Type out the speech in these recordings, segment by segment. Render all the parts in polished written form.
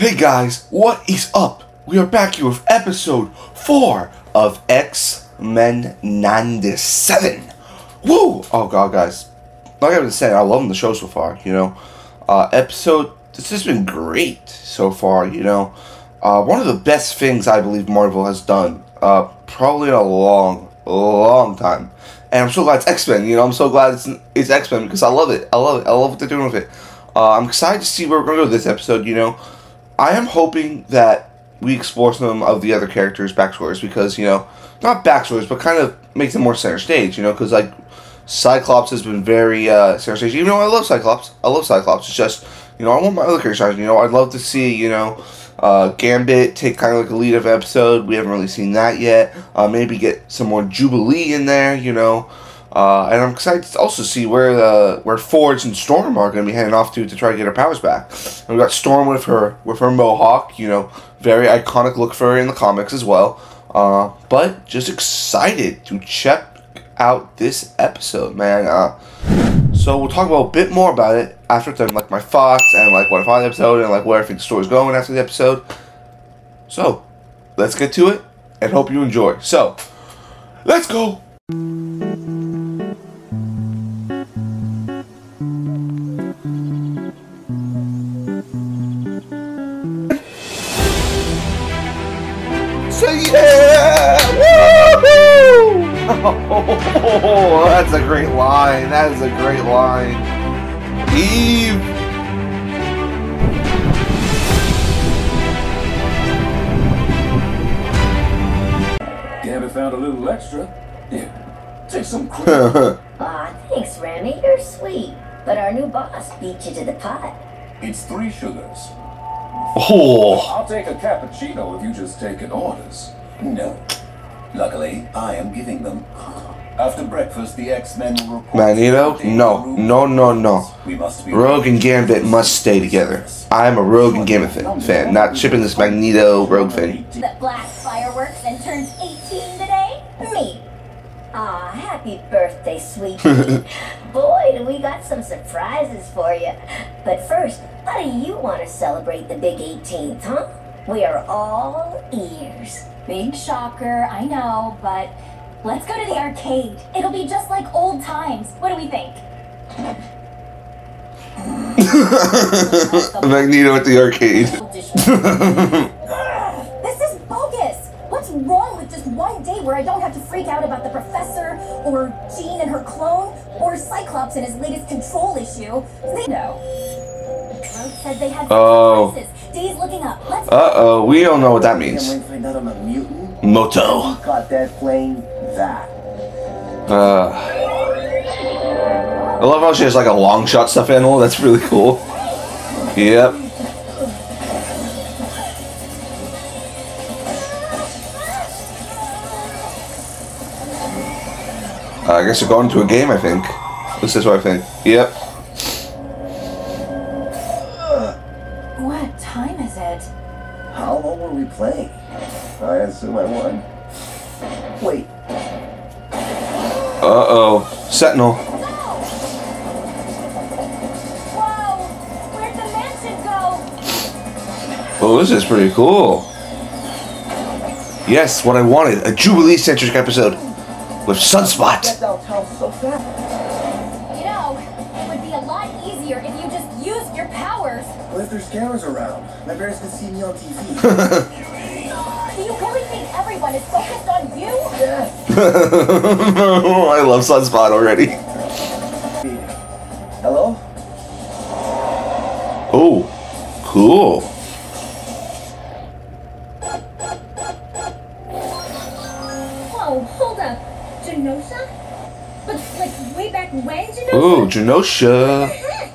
Hey guys, what is up? We are back here with episode 4 of X-Men 97. Woo! Oh god, guys. Like I was saying, I love the show so far, you know. This has been great so far, you know. One of the best things I believe Marvel has done, probably in a long time. And I'm so glad it's X-Men, you know. I'm so glad it's X-Men because I love it. I love what they're doing with it. I'm excited to see where we're going to go with this episode, you know. I am hoping that we explore some of the other characters' backstories because, you know, not backstories, but kind of make them more center stage, you know, because, like, Cyclops has been very center stage. Even though I love Cyclops. It's just, you know, I want my other characters, you know, I'd love to see, you know, Gambit take kind of like a lead of episode. We haven't really seen that yet. Maybe get some more Jubilee in there, you know. And I'm excited to also see where Forge and Storm are going to be heading off to try to get her powers back. And we got Storm with her mohawk, you know, very iconic look for her in the comics as well. But just excited to check out this episode, man. So we'll talk about a bit more about it after I've done like my thoughts and like what I thought of the episode and like where I think the story's going after the episode. So let's get to it and hope you enjoy. So let's go. So yeah! Woohoo! Oh, that's a great line. That is a great line. Eve! Gambit found a little extra. Here, take some credit. Aw, thanks, Remy. You're sweet. But our new boss beat you to the pot. It's 3 sugars. Oh. I'll take a cappuccino if you just take an orders. No. Luckily, I am giving them. After breakfast, the X-Men will report... Magneto? No. We must be Rogue and Gambit must stay together. I am a Rogue and Gambit fan, not shipping this Magneto Rogue thing. That blasts fireworks and turns 18 today? Me. Aw, happy birthday, sweetie. Boy, do we got some surprises for you. But first, how do you want to celebrate the big 18th, huh? We are all ears. Big shocker, I know, but let's go to the arcade. It'll be just like old times. What do we think? Magneto at the arcade. This is bogus. What's wrong with just one day where I don't have to freak out about the professor, or Jean and her clone, or Cyclops and his latest control issue? They know. Said they had surprises. Days looking up. Let's Uh-oh, we don't know what that means. Moto. Got that plane that. I love how she has like a long shot stuffed animal. That's really cool. Yep. I guess we're going to a game, I think. This is what I think. Yep. What time is it? How long were we playing? I assume I won. Wait. Uh-oh. Sentinel. Whoa! Where'd the mansion go? Oh, this is pretty cool. Yes, what I wanted. A Jubilee-centric episode. With Sunspot. Get downtown so fast. You know, it would be a lot easier if you just used your powers. What if there's cameras around? My parents can see me on TV. Do you really think everyone is focused on you? Yeah. I love Sunspot already. Hello? Oh, cool. Whoa, hold up. Genosha? But, like, way back when, Genosha? Ooh, Genosha. What the heck?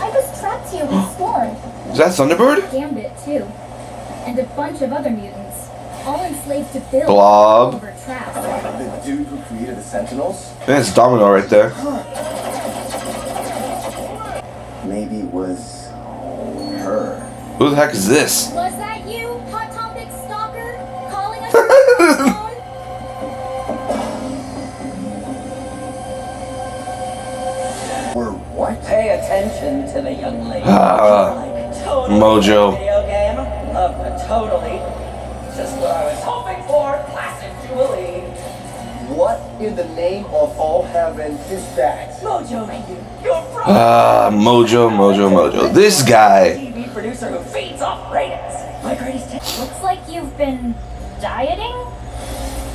I was trapped here with Storm. Is that Thunderbird? Gambit, too. And a bunch of other mutants. All enslaved to Bill. Blob. Over traps. The dude who created the Sentinels? That's Domino right there. Maybe it was her. Who the heck is this? Was that you, Hot Topic Stalker? Calling us on the phone? Or what? Pay attention to the young lady. Mojo. Totally. Just what I was hoping for. Classic Jubilee. What in the name of all heaven is that? Mojo, you're from. Mojo. This guy. TV producer who feeds off ratings. My greatest hit. Looks like you've been dieting?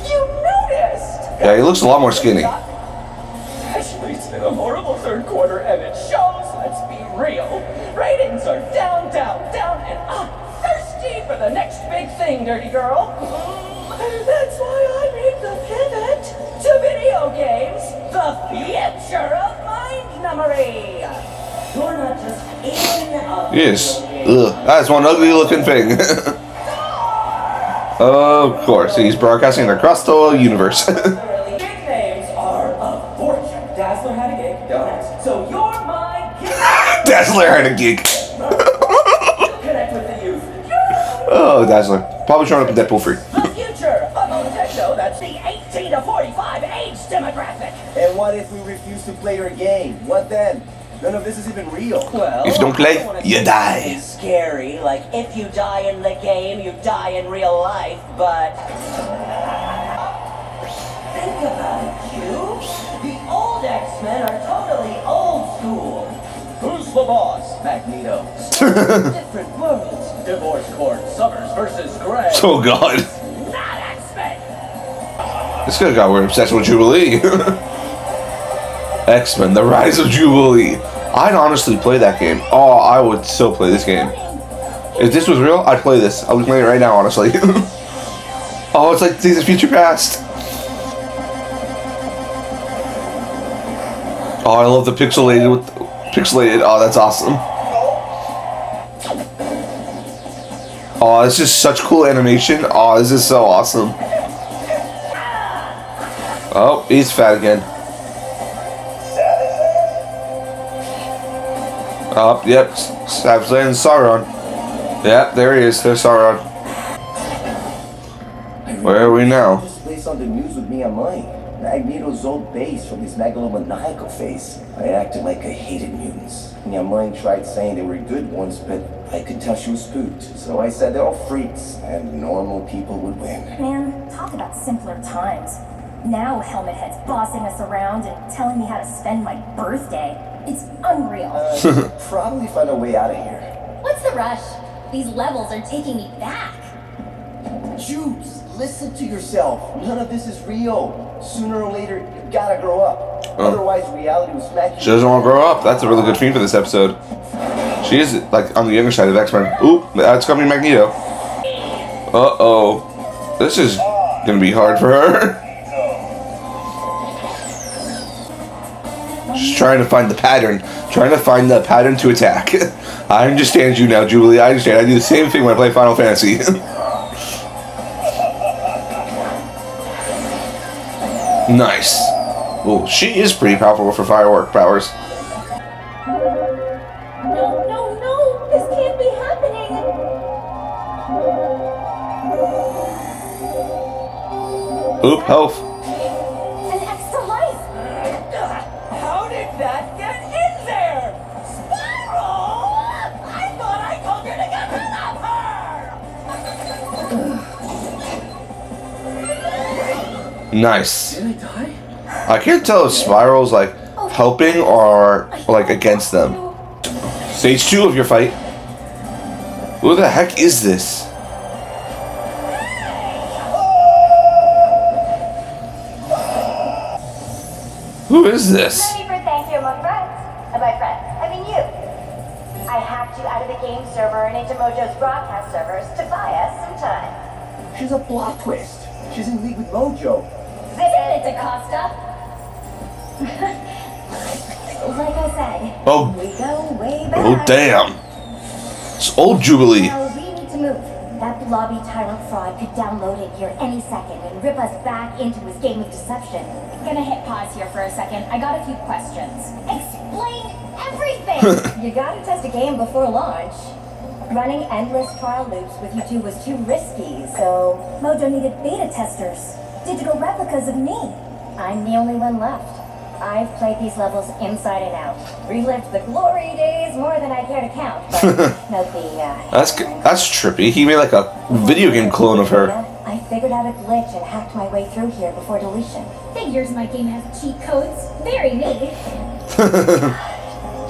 You noticed. Yeah, he looks a lot more skinny. Actually, it's been a horrible third quarter, and it shows. Let's be real. Ratings are down, and thirsty for the next big thing, dirty girl. That's why I made the pivot to video games, the future of mind memory. You're not just in a Yes. Ugh, that's one ugly looking thing. Of course, he's broadcasting across the whole universe. Big names are a fortune. Dazzler had a gig, don't ask. So you're my gig. Dazzler had a gig. Connect with the youth. Oh, Dazzler. Probably showing up in Deadpool 3. The future of Motendo, that's the 18 to 45 age demographic. And what if we refuse to play your game? What then? None of this is even real. Well, If you don't play, I wanna you say die. something scary, like if you die in the game, you die in real life, but think about it, Q. The old X-Men are totally old school. Who's the boss? Magneto. Different worlds. Divorce court, Summers versus Gray. Oh god. Not X-Men. This guy got weird obsessed with Jubilee. X-Men, The Rise of Jubilee. I'd honestly play that game. Oh, I would still play this game. If this was real, I'd play this. I would play it right now, honestly. Oh, it's like Days of Future Past. Oh, I love the pixelated. Oh, that's awesome. Oh, this is such cool animation. Oh, this is so awesome. Oh, he's fat again. Oh, yep. Savage and Sauron. Yep, there he is. There's Sauron. Where are we now? This place on the news with me on mine. Magneto's old base from his megalomaniacal face. I acted like I hated mutants. Mine tried saying they were good ones, but I could tell she was spooked. So I said they're all freaks, and normal people would win. Man, talk about simpler times. Now Helmet Head's bossing us around and telling me how to spend my birthday. It's unreal. Probably find a way out of here. What's the rush? These levels are taking me back. Jubes, listen to yourself. None of this is real. Sooner or later, you gotta grow up. Otherwise, reality will smack you. She doesn't want to grow up. That's a really good theme for this episode. She is, like, on the younger side of X-Men. Oop, that's coming Magneto. Uh-oh. This is gonna be hard for her. She's trying to find the pattern. Trying to find the pattern to attack. I understand you now, Jubilee. I understand. I do the same thing when I play Final Fantasy. Nice. Oh, she is pretty powerful for firework powers. No, this can't be happening. Oop, health. An extra life. How did that get in there? Spiral! I thought I told you to get rid of her! Nice. Did I die? I can't tell if Spiral's like helping or like against them. Stage 2 of your fight. Who the heck is this? Who is this? Ready for thank you, my friends. And by friends, I mean you. I hacked you out of the game server and into Mojo's broadcast servers to buy us some time. She's a plot twist. She's in league with Mojo. Get it, DaCosta. Like I said, Oh. we go way back. Oh damn. It's old Jubilee. Now we need to move. That blobby tyrant fraud could download in here any second and rip us back into his game of deception. Gonna hit pause here for a second. I got a few questions. Explain everything! You gotta test a game before launch. Running endless trial loops with you two was too risky, so Mojo needed beta testers. Digital replicas of me. I'm the only one left. I've played these levels inside and out. Relived the glory days more than I care to count, but note the, that's trippy. He made like a video game clone of her. I figured out a glitch and hacked my way through here before deletion. Figures my game has cheat codes. Very me.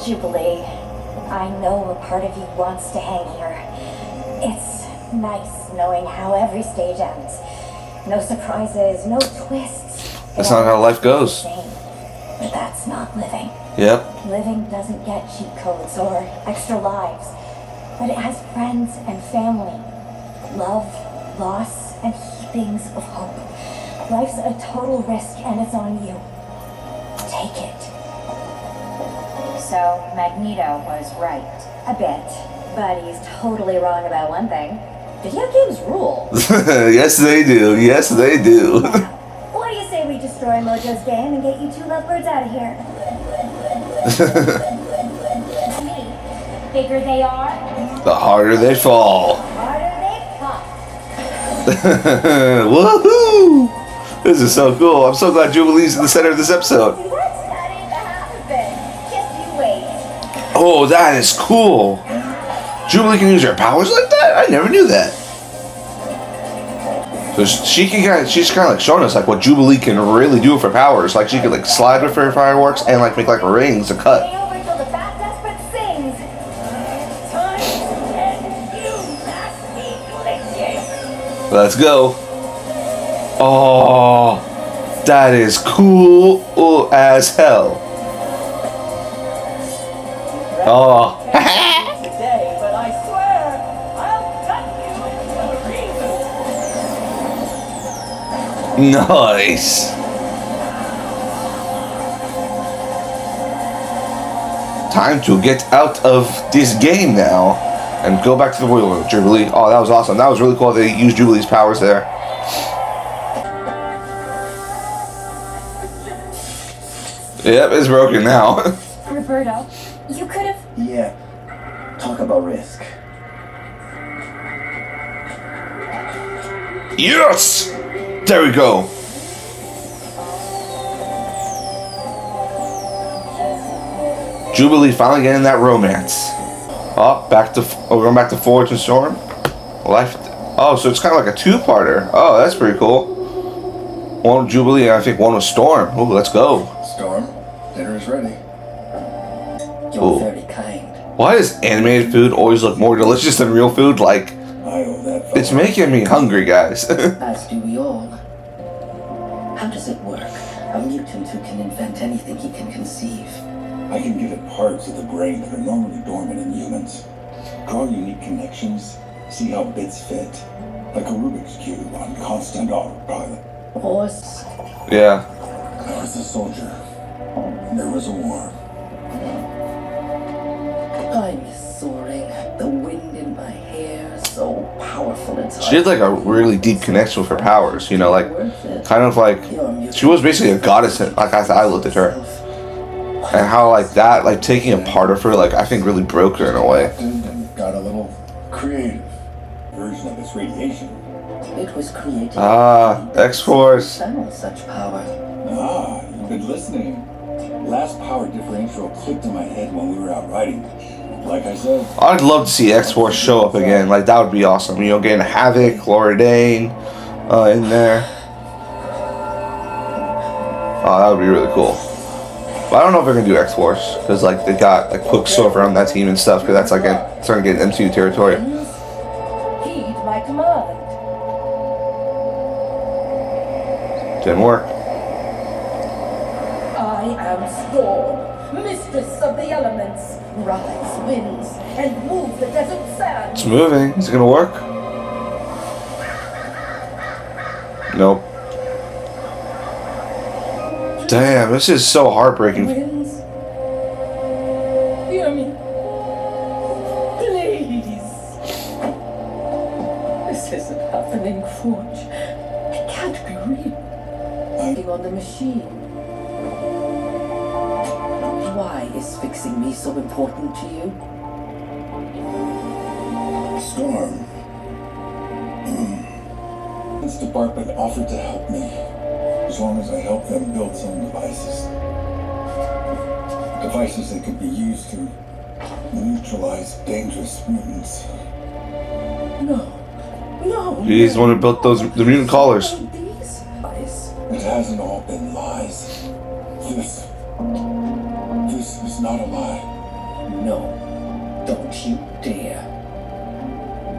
Jubilee, I know a part of you wants to hang here. It's nice knowing how every stage ends. No surprises, no twists. That's not how life goes. But that's not living. Yep. Living doesn't get cheat codes or extra lives, but it has friends and family, love, loss, and heapings of hope. Life's a total risk and it's on you. Take it. So, Magneto was right. A bit, but he's totally wrong about one thing. Video games rule. Yes, they do. Yes, they do. Now, what do you say we destroy Mojo's game and get you two lovebirds out of here? Me. Bigger they are. The harder they fall. Harder they pop. Woohoo! This is so cool. I'm so glad Jubilee's in the center of this episode. See, that's not even half of it. Just you wait. Oh, that is cool. Jubilee can use her powers like that? I never knew that. Because she's kind of like showing us like what Jubilee can really do with her powers. Like she can like slide with her fireworks and like make like rings to cut. Stay over till the fat desperate sings. Time and you nasty glitches. Let's go. Oh, that is cool as hell. Oh. Today, but I swear I'll cut you into a reason. Nice. Time to get out of this game now and go back to the real world, Jubilee. Oh, that was awesome. That was really cool. They used Jubilee's powers there. Yep, it's broken now. Roberto, you could have. Yeah. Talk about risk. Yes! There we go. Jubilee finally getting that romance. Oh, we're going back to Forge and Storm. Oh, so it's kind of like a two-parter. Oh, that's pretty cool. One with Jubilee and I think one with Storm. Ooh, let's go. Storm, dinner is ready. You're very kind. Why does animated food always look more delicious than real food? Like, I owe that it's making me hungry, guys. As do we all. How does it work? A mutant who can invent anything he can conceive. I can give it parts of the brain that are normally dormant in humans. Draw unique connections, see how bits fit. Like a Rubik's Cube on constant autopilot. Horse. Yeah. I was a soldier. There was a war. I miss soaring. The wind in my hair, so powerful it's She had like a really deep connection with her powers, you know, like kind of like she was basically a goddess. Like I looked at her, and how like that, like taking a part of her, like I think really broke her in a way. And got a little creative version of this radiation. It was created. X-Force. Channel such power. Ah, you've been listening. Last power differential clicked in my head when we were out riding. Like I said, I'd love to see X-Force show up again. Like that would be awesome. You know, getting Havoc, Laura Dane, in there. Oh, that would be really cool. But I don't know if they're gonna do X-Force because like they got like Quicksilver on that team and stuff. Because that's like starting to get MCU territory. Heed my command. Didn't work. I am Storm, mistress of the elements. Rise winds and move the desert sand. It's moving. Is it gonna work? Nope. Damn, this is so heartbreaking. Winds, hear me, please. This isn't happening, Forge. It can't be real. Acting on the machine. Why is fixing me so important to you? Storm. This department offered to help me, as long as I help them build some devices. Devices that could be used to neutralize dangerous mutants. No. He's the one who built the mutant collars. These lies. It hasn't all been lies. This is not a lie. No. Don't you dare.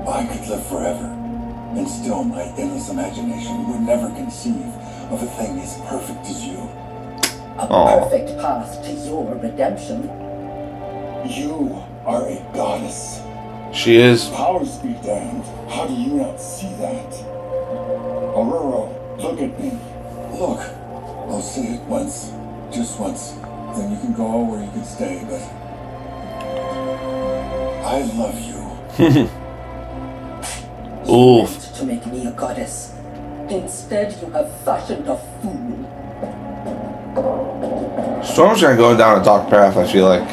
I could live forever, and still my endless imagination would never conceive of a thing as perfect as you. A perfect path to your redemption. You are a goddess. She is. Powers be damned. How do you not see that? Aurora, look at me. Look. I'll say it once. Just once. Then you can go or you can stay, but I love you. You meant to make me a goddess. Instead, you have fashioned a fool. Storm's gonna go down a dark path, I feel like.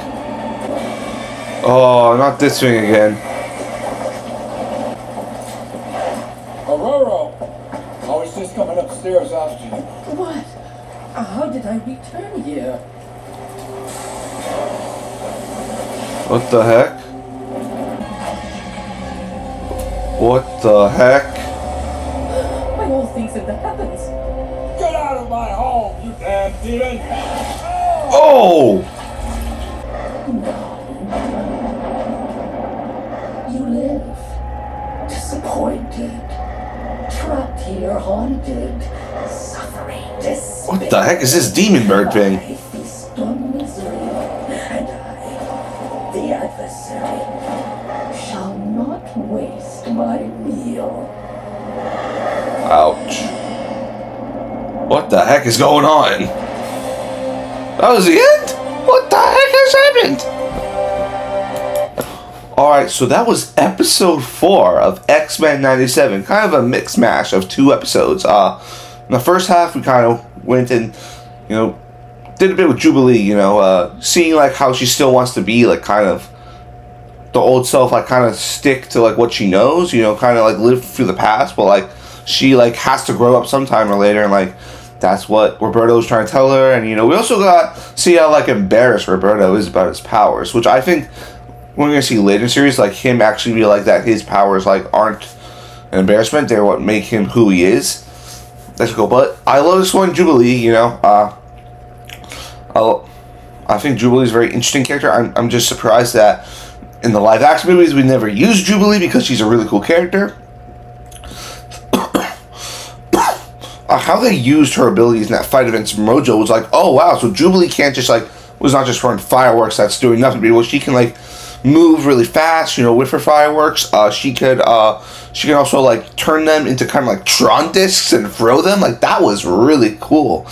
Oh, not this thing again. Aurora! I was just coming upstairs after you. What? How did I return here? What the heck? What the heck? By all things in the heavens. Get out of my home, you damn demon! Oh! You live. Disappointed. Trapped here, haunted. Suffering, despair. What the heck is this demon bird thing? I feast on misery, and I, the adversary, shall not waste my meal. Ouch. What the heck is going on? That was the end? What the heck has happened? Alright, so that was episode 4 of X-Men 97. Kind of a mixed mash of 2 episodes. In the first half, we kind of went and, did a bit with Jubilee, seeing, like, how she still wants to be, like, kind of the old self, like, kind of stick to, like, what she knows, kind of, like, live through the past, but, like, she, like, has to grow up sometime or later, and, like, that's what Roberto's trying to tell her, and, we also got see how, like, embarrassed Roberto is about his powers, which I think we're going to see later in the series, like, him actually be like that his powers, like, aren't an embarrassment, they're what make him who he is. That's cool, but I love this one, Jubilee, I think Jubilee's a very interesting character. I'm just surprised that in the live-action movies we never used Jubilee because she's a really cool character. How they used her abilities in that fight against Mojo was like, oh wow, so Jubilee can't just like, was not just throwing fireworks that's doing nothing, but well, she can like move really fast, with her fireworks. She can also like turn them into kind of like Tron discs and throw them. Like that was really cool.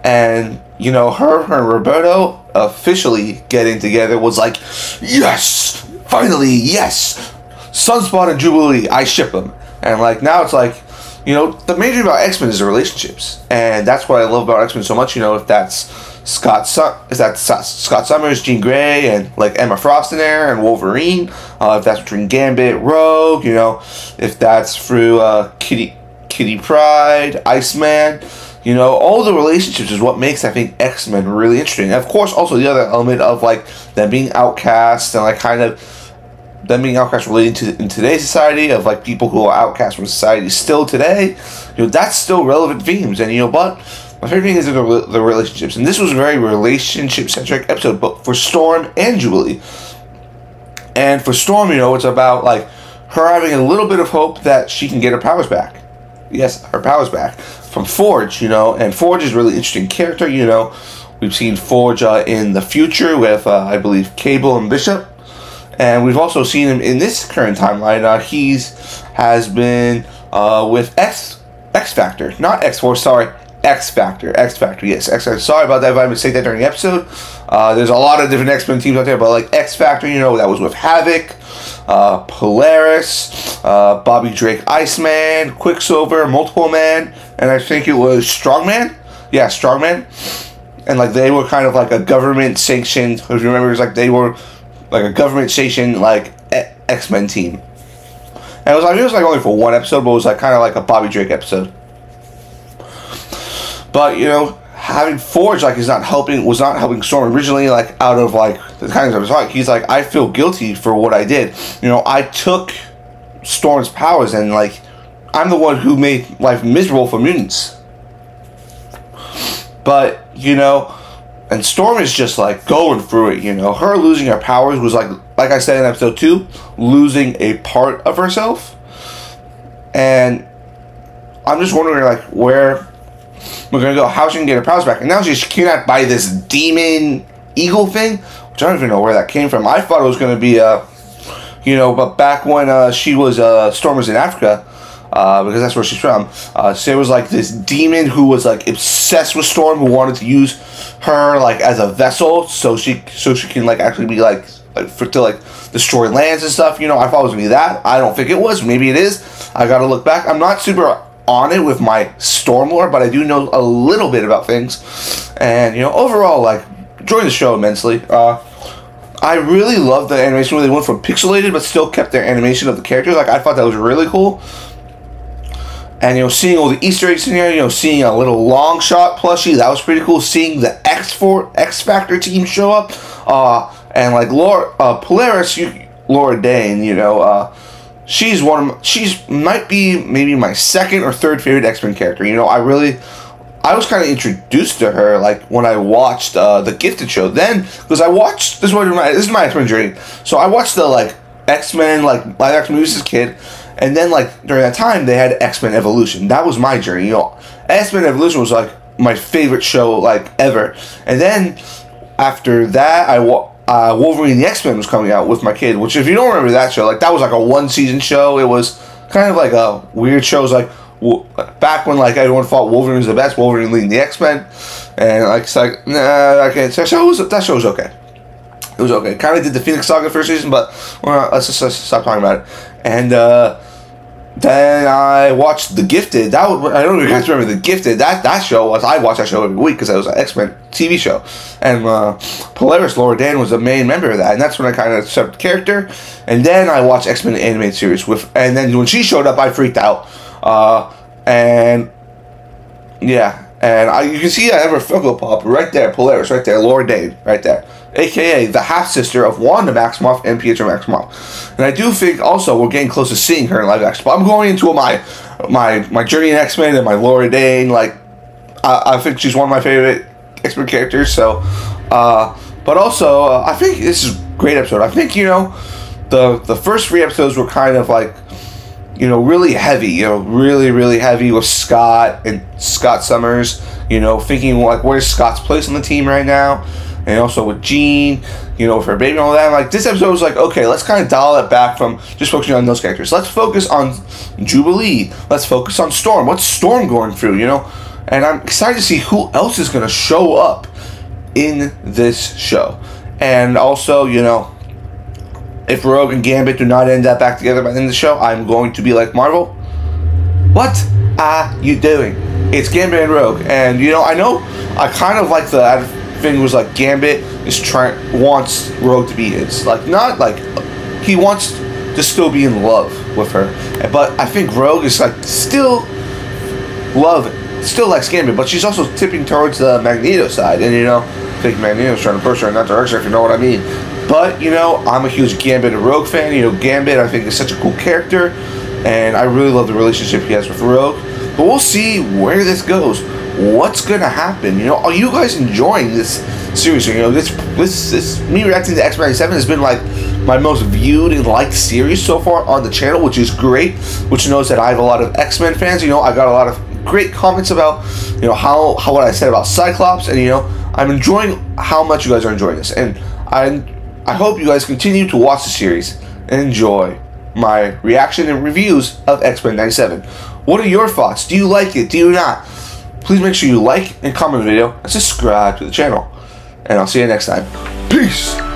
And her and Roberto officially getting together was like, yes, finally, yes, Sunspot and Jubilee, I ship them. And like now it's like, the main thing about X-Men is the relationships, and that's what I love about X-Men so much. If that's Scott Summers, Jean Grey, and like Emma Frost in there, and Wolverine. If that's between Gambit, Rogue, if that's through Kitty Pryde, Iceman. All the relationships is what makes, I think, X-Men really interesting. And of course, also the other element of like them being outcast and like kind of them being outcast relating to in today's society of like people who are outcast from society still today. That's still relevant themes. And but my favorite thing is the relationships. And this was a very relationship centric episode, but for Storm and Jubilee. And for Storm, it's about like her having a little bit of hope that she can get her powers back. Yes, her powers back from Forge, and Forge is a really interesting character, We've seen Forge in the future with, I believe, Cable and Bishop. And we've also seen him in this current timeline. Has been with X Factor. Not X-Force, sorry. X Factor, yes, X Factor. Sorry about that if I mistake that during the episode. There's a lot of different X-Men teams out there, but like X Factor, that was with Havoc, Polaris, Bobby Drake, Iceman, Quicksilver, Multiple Man, and I think it was Strongman. Yeah, Strongman. And like they were kind of like a government sanctioned. If you remember, it was like they were like a government sanctioned like X-Men team. And it was like only for one episode, but it was like kind of like a Bobby Drake episode. But having Forge like was not helping Storm originally, like out of like the kind of like he's like, I feel guilty for what I did. You know, I took Storm's powers and like I'm the one who made life miserable for mutants. But you know, and Storm is just like going through it. You know, her losing her powers was like I said in episode 2, losing a part of herself. And I'm just wondering like where we're gonna go, how she can get her powers back. And now she's kidnapped by this demon eagle thing, which I don't even know where that came from. I thought it was gonna be you know, but back when she was Storm was in Africa, because that's where she's from. So there was like this demon who was like obsessed with Storm, who wanted to use her like as a vessel, so she can like actually be like to destroy lands and stuff. You know, I thought it was gonna be that. I don't think it was. Maybe it is. I gotta look back. I'm not super on it with my Storm lore, but I do know a little bit about things. And you know, overall, like, enjoying the show immensely. I really love the animation where they went from pixelated but still kept their animation of the characters. Like, I thought that was really cool. And you know, seeing all the Easter eggs in here, you know, seeing a little long shot plushie, that was pretty cool. Seeing the X Factor team show up, and like Polaris, Laura Dane, you know, she's might be maybe my second or third favorite X-Men character. You know, I was kind of introduced to her like when I watched the Gifted show. Then, because I watched this is my X-Men journey. So I watched the like X-Men like live action movies as a kid, and then like during that time they had X-Men Evolution. That was my journey. You know, X-Men Evolution was like my favorite show like ever. And then after that, Wolverine the X-Men was coming out with my kid, which if you don't remember that show, like that was like a 1-season show. It was kind of like a weird show. It was like back when like everyone thought Wolverine was the best, Wolverine leading the X-Men, and like it's like nah, I can't. That show was okay. It was okay. Kind of did the Phoenix Saga first season, but let's just stop talking about it. And then I watched The Gifted. I don't know if you guys remember The Gifted. That show was, I watched that show every week because it was an X-Men TV show. And Polaris, Laura Dan, was a main member of that. And that's when I kind of accepted the character. And then I watched X-Men animated series and then when she showed up, I freaked out. And yeah, and you can see I have her Funko Pop right there, Polaris right there, Laura Dane right there, aka the half sister of Wanda Maximoff and Pietro Maximoff. And I do think also we're getting close to seeing her in live action. But I'm going into my journey in X-Men and my Laura Dane. Like I think she's one of my favorite X-Men characters. So, but also I think this is a great episode. I think, you know, the first 3 episodes were kind of like, you know, really heavy, you know, really heavy with Scott and Scott Summers, you know, thinking like where's Scott's place on the team right now, and also with Jean, you know, with her baby and all that. Like, this episode was like, okay, let's kind of dial it back from just focusing on those characters. Let's focus on Jubilee. Let's focus on Storm. What's Storm going through, you know? And I'm excited to see who else is going to show up in this show. And also, you know, if Rogue and Gambit do not end up back together by the end of the show, I'm going to be like, Marvel, what are you doing? It's Gambit and Rogue. And, you know I kind of like the thing was like Gambit wants Rogue to be his. Like, not like, he wants to still be in love with her. But I think Rogue is like still likes Gambit, but she's also tipping towards the Magneto side. And, you know, I think Magneto's trying to push her in that direction, if you know what I mean. But, you know, I'm a huge Gambit and Rogue fan. You know, Gambit, I think, is such a cool character, and I really love the relationship he has with Rogue. But we'll see where this goes. What's going to happen? You know, are you guys enjoying this series? You know, this me reacting to X-Men 97 has been, like, my most viewed and liked series so far on the channel, which is great, which knows that I have a lot of X-Men fans. You know, I got a lot of great comments about, you know, how what I said about Cyclops, and, you know, I'm enjoying how much you guys are enjoying this. And I hope you guys continue to watch the series and enjoy my reaction and reviews of X-Men 97. What are your thoughts? Do you like it? Do you not? Please make sure you like and comment the video and subscribe to the channel. And I'll see you next time. Peace!